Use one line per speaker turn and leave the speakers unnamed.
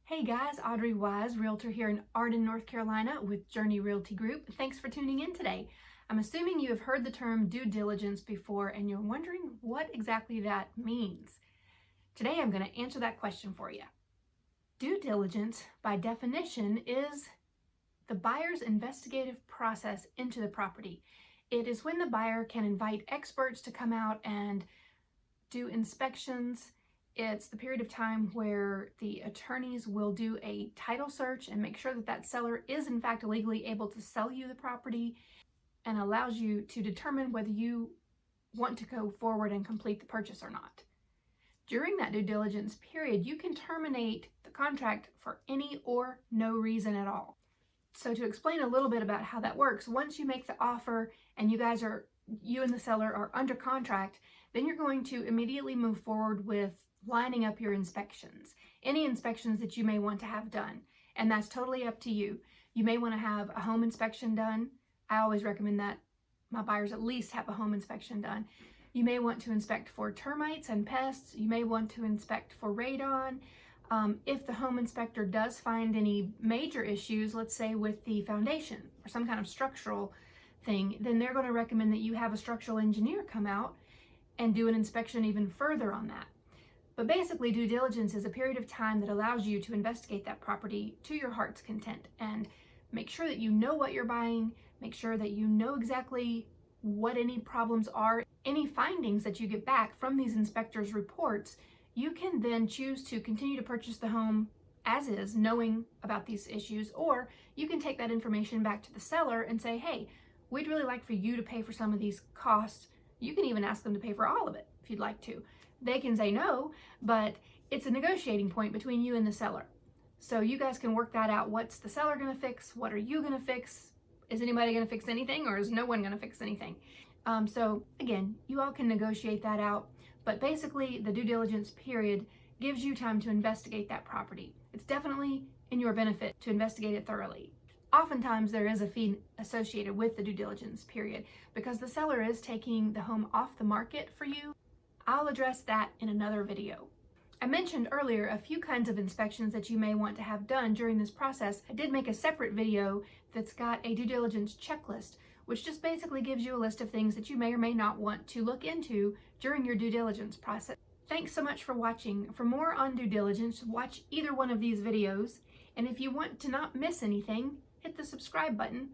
Hey guys, Audrey Wise, Realtor here in Arden, North Carolina with Journey Realty Group. Thanks for tuning in today. I'm assuming you have heard the term due diligence before and you're wondering what exactly that means. Today I'm going to answer that question for you. Due diligence, by definition, is the buyer's investigative process into the property. It is when the buyer can invite experts to come out and do inspections. It's the period of time where the attorneys will do a title search and make sure that that seller is in fact legally able to sell you the property, and allows you to determine whether you want to go forward and complete the purchase or not. During that due diligence period, you can terminate the contract for any or no reason at all. So to explain a little bit about how that works, once you make the offer and you and the seller are under contract, then you're going to immediately move forward with lining up your inspections, any inspections that you may want to have done. And that's totally up to you. You may want to have a home inspection done. I always recommend that my buyers at least have a home inspection done. You may want to inspect for termites and pests. You may want to inspect for radon. If the home inspector does find any major issues, let's say with the foundation or some kind of structural thing, then they're going to recommend that you have a structural engineer come out and do an inspection even further on that. But basically, due diligence is a period of time that allows you to investigate that property to your heart's content and make sure that you know what you're buying, make sure that you know exactly what any problems are. Any findings that you get back from these inspectors' reports, you can then choose to continue to purchase the home as is, knowing about these issues, or you can take that information back to the seller and say, hey, we'd really like for you to pay for some of these costs. You can even ask them to pay for all of it if you'd like to. They can say no, but it's a negotiating point between you and the seller. So you guys can work that out. What's the seller going to fix? What are you going to fix? Is anybody going to fix anything, or is no one going to fix anything? So again, you all can negotiate that out. But basically, the due diligence period gives you time to investigate that property. It's definitely in your benefit to investigate it thoroughly. Oftentimes, there is a fee associated with the due diligence period because the seller is taking the home off the market for you. I'll address that in another video. I mentioned earlier a few kinds of inspections that you may want to have done during this process. I did make a separate video that's got a due diligence checklist, which just basically gives you a list of things that you may or may not want to look into during your due diligence process. Thanks so much for watching. For more on due diligence, watch either one of these videos. And if you want to not miss anything, hit the subscribe button